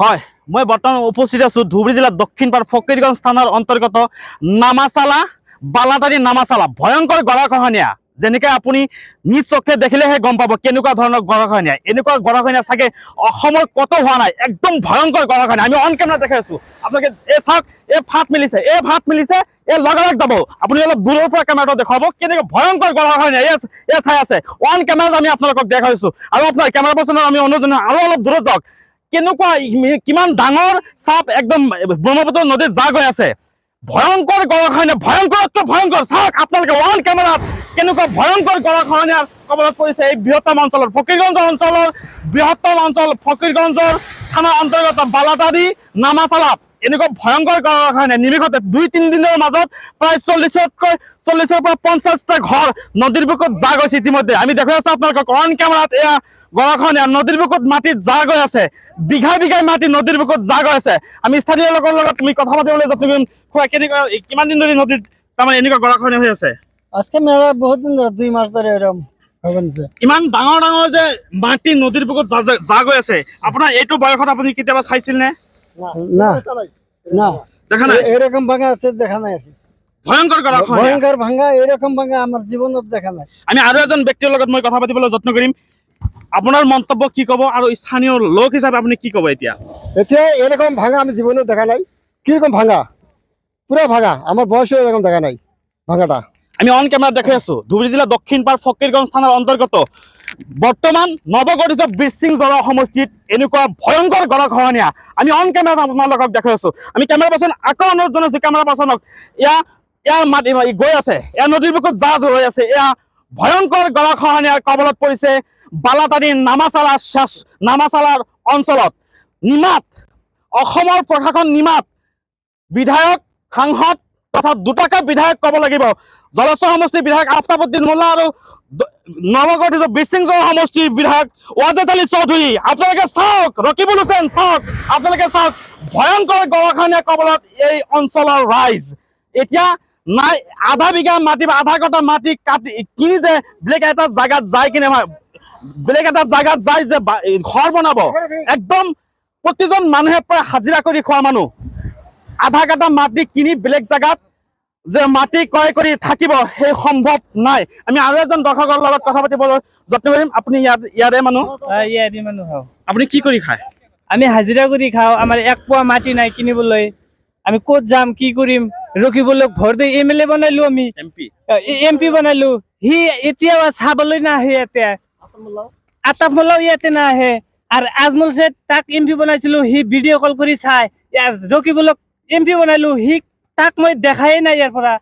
হয়, মই বৰ্তমান উপস্থিত আছো ধুবুৰী জিলাৰ দক্ষিণপাৰ ফকীৰগঞ্জ থানাৰ অন্তৰ্গত নামাচালা বালাতাৰী নামাচালা ভয়ংকৰ গৰাখহনীয়া। যেনেকে আপুনি নিজ চকুৰে দেখিলেহে গম পাব কেনেকুৱা ধৰণৰ গৰাখহনীয়া। এনেকুৱা গৰাখহনীয়া চাগে অসমৰ কতো হোৱা নাই, একদম ভয়ংকৰ গৰাখহনীয়া। আমি অন কেমেৰা দেখাই আছো আপোনালোকে। এই চাওক, এই ফাট মিলিছে, এই লগালগ যাব। আপুনি অলপ দূৰৰ পৰা কেমেৰাটো দেখুৱাব কেনেকৈ ভয়ংকৰ গৰাখহনীয়া। এই চাই আছে অন কেমেৰাত আমি আপোনালোকক দেখাইছো। আৰু আপোনাৰ কেমেৰা পাৰ্চনৰ আমি অনুৰোধ জনাওঁ আৰু অলপ দূৰত যাওক। কেনেকুৱা কিমান ডাঙৰ চাপ একদম ব্ৰহ্মপুত্ৰ নদীত যা গৈ আছে। ভয়ংকৰ গৰাখহনীয়া, ভয়ংকৰতকৈ ভয়ংকৰ। চাওক আপোনালোকে ওৱান কেমেৰাত কেনেকুৱা ভয়ংকৰ গৰাখহনীয়াৰ কবলত পৰিছে এই বৃহত্তম অঞ্চলৰ ফকীৰগঞ্জ অঞ্চলৰ বৃহত্তম অঞ্চল ফকীৰগঞ্জৰ থানাৰ অন্তৰ্গত বালাতাৰী নামাচালাত এনেকুৱা ভয়ংকৰ গৰাখহনীয়া। নিমিষতে ২-৩ দিনৰ মাজত প্ৰায় ৪০ৰ পৰা ৫০টা ঘৰ নদীৰ বুকুত যা গৈছে। ইতিমধ্যে আমি দেখুৱাই আছো আপোনালোকক অন কেমেৰাত। এয়া গৰাখহনীয়া নদীৰ বুকুত মাটিত যা গৈ আছে, বিঘা বিঘাই মাটি নদীৰ বুকুত যা গৈ আছে। আমি স্থানীয় লোকৰ লগত তুমি কথা পাতিবলৈ যত্ন কৰিম। কেনেকুৱা কিমান দিন ধৰি নদীত তাৰমানে এনেকুৱা গৰাখহনীয়া হৈ আছে? আজকে মেলা বহুত দিন ধৰে 2 মাস ধৰে এৰকম হচ্ছে। ইমান ডাঙৰ ডাঙৰ যে মাটি নদীৰ বুকুত যা গৈ আছে, আপোনাৰ এইটো বয়সত আপুনি কেতিয়াবা চাইছিল নে? না না দেখা নাই? এরকম ভাঙা আছে দেখা নাই। ভয়ংকৰ গৰাখহনীয়া, ভয়ঙ্কৰ ভাঙা এৰকম ভাঙা আমাৰ জীবনত দেখা নাই। আমি আৰু এজন ব্যক্তিৰ লগত মই কথা পাতিবলৈ যত্ন কৰিম। আপোনাৰ মন্তব্য কি ক'ব আৰু স্থানীয় লোক হিচাপে আপুনি কি ক'ব এতিয়া? এতিয়া এরকম ভাঙা আমি জীবনত দেখা নাই। কিরকম ভাঙা, পুরো ভাঙা, আমার বয়সে এরকম দেখা নাই ভাঙাটা। আমি অন কেমেৰাত দেখাই আছো ধুবুৰী জিলা দক্ষিণপাৰ ফকীৰগঞ্জ থানাৰ অন্তৰ্গত বৰ্তমান নৱগঠিত বিৰচিং জল সমষ্টিত এনেকুৱা ভয়ংকৰ গৰাখহনীয়া আমি অন কেমেৰাত আপোনালোকক দেখাই আছো। আমি কেমেৰা পাৰ্চন আকৌ অনুৰোধ জনাইছো কেমেৰা পাৰ্চনক, ইয়াৰ মাটি গৈ আছে, এয়া নদীৰ বুকুত যা হৈ আছে। এয়া ভয়ংকৰ গৰাখহনীয়াৰ কবলত পৰিছে বালাতাৰী নামাচালাৰ অঞ্চলত। নিমাত অসমৰ প্ৰশাসন, নিমাত বিধায়ক, সাংসদ তথা দুটাকে বিধায়ক ক'ব লাগিব। জলস্বৰ সমষ্টিৰ বিধায়ক আফতাবুদ্দিন মোল্লা আৰু নৱগঠিত বিৰচিং জল সমষ্টিৰ বিধায়ক ৱাজেদ আলী চৌধুৰী। আপোনালোকে চাওক, ৰকিবুল হুছেইন চাওক, আপোনালোকে চাওক ভয়ংকৰ গৰাখহনীয়াৰ কবলত এই অঞ্চলৰ ৰাইজ। এতিয়া নাই আধা বিঘা মাটি বা আধা কটা মাটি কাটি কিনি যে বেলেগ এটা জাগাত যায় যে ঘৰ বনাব, একদম প্ৰতিজন মানুহে প্ৰায় হাজিৰা কৰি খোৱা মানুহ। আধা কাটা মাটি কিনি বেলেগ জাগাত যে মাটি ক্ৰয় কৰি থাকিব, সেই সম্ভৱ নাই। আমি আৰু এজন দৰ্শকৰ লগত কথা পাতিবলৈ যত্ন কৰিম। আপুনি ইয়াৰে মানুহ? ইয়াৰে মানুহ খাওঁ। আপুনি কি কৰি খায়? আমি হাজিৰা কৰি খাওঁ, আমাৰ এক পোৱা মাটি নাই কিনিবলৈ। আমি ক'ত যাম, কি কৰিম, ৰখিবলৈ ঘৰ দি MLA বনাইলো, আমি MP বনাইলো। সি এতিয়াও চাবলৈ নাহে, ইয়াতে আতাপ মোল্লাও ইয়াতে নাহে। আৰু আজমল শেখ তাক MP বনাইছিলো, সি ভিডিঅ' কল কৰি চাই। ইয়াৰ ৰকিবুলক MP বনাইলো, সি তাক মই দেখাই নাই ইয়াৰ পৰা।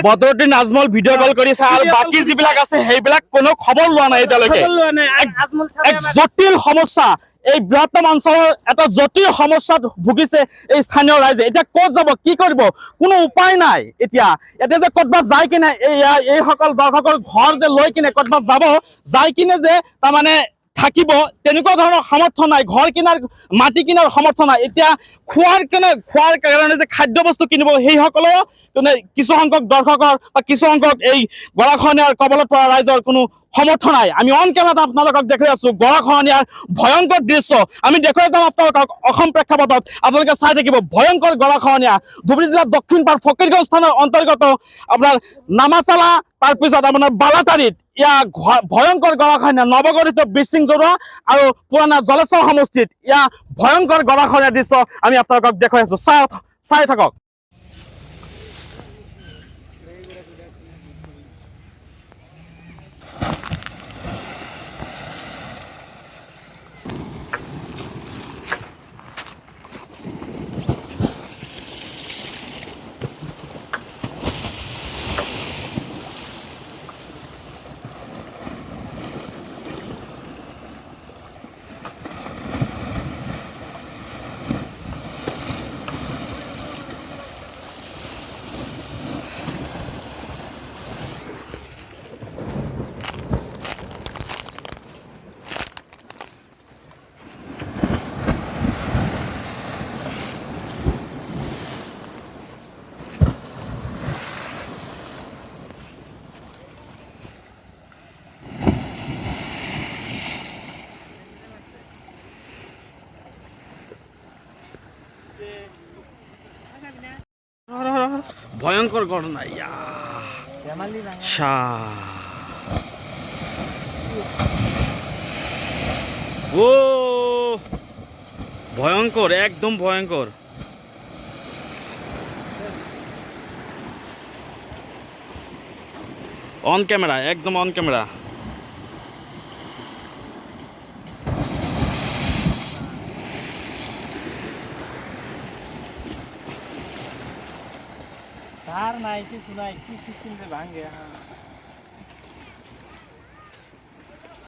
বদৰুদ্দিন আজমল ভিডিঅ' কল কৰিছে আৰু বাকী যিবিলাক আছে সেইবিলাক কোনো খবৰ লোৱা নাই এতিয়ালৈকে। এক জটিল সমস্যা, এই বৃহত্তম অঞ্চলৰ এটা জটিল সমস্যাত ভুগিছে এই স্থানীয় ৰাইজে। এতিয়া ক'ত যাব, কি কৰিব, কোনো উপায় নাই। এতিয়া যে ক'তবা যাই কিনে এইসকল দৰ্শকৰ ঘৰ যে লৈ কিনে ক'তবা যাব, যাই কিনে যে তাৰমানে থাকিব, তেনেকুৱা ধৰণৰ সামৰ্থ্য নাই। ঘৰ কিনাৰ, মাটি কিনাৰ সামৰ্থ্য নাই। এতিয়া খোৱাৰ কাৰণে যে খাদ্য বস্তু কিনিব, সেইসকলেও কিছু সংখ্যক দৰ্শকৰ বা কিছু সংখ্যক এই গৰাখহনীয়াৰ কবলত পৰা ৰাইজৰ কোনো সমৰ্থ নাই। আমি অন কেমেৰাত আপোনালোকক দেখুৱাই আছো গৰাখহনীয়াৰ ভয়ংকৰ দৃশ্য। আমি দেখুৱাই যাম আপোনালোকক অসম প্ৰেক্ষাপটত, আপোনালোকে চাই থাকিব ভয়ংকৰ গৰাখহনীয়া। ধুবুৰী জিলাৰ দক্ষিণপাৰ ফকীৰগঞ্জ থানাৰ অন্তৰ্গত আপোনাৰ নামাচালা, তাৰপিছত আপোনাৰ বালাতাৰীত ইয়াৰ ভয়ংকৰ গৰাখহনীয়া। নৱগঠিত বিৰচিং জৰুৱা আৰু পুৰণা জলস্বৰ সমষ্টিত ইয়াৰ ভয়ংকৰ গৰাখহনীয়াৰ দৃশ্য আমি আপোনালোকক দেখুৱাই আছো। চাই থাকক। ভয়ঙ্কর ঘটনা ইয়া ধেমালি ভাঙা শা ও ভয়ঙ্কর একদম ভয়ঙ্কর অন ক্যামেরা একদম অন ক্যামেরা তার নাই কিছু নাই কি সিস্টেম ভাঙে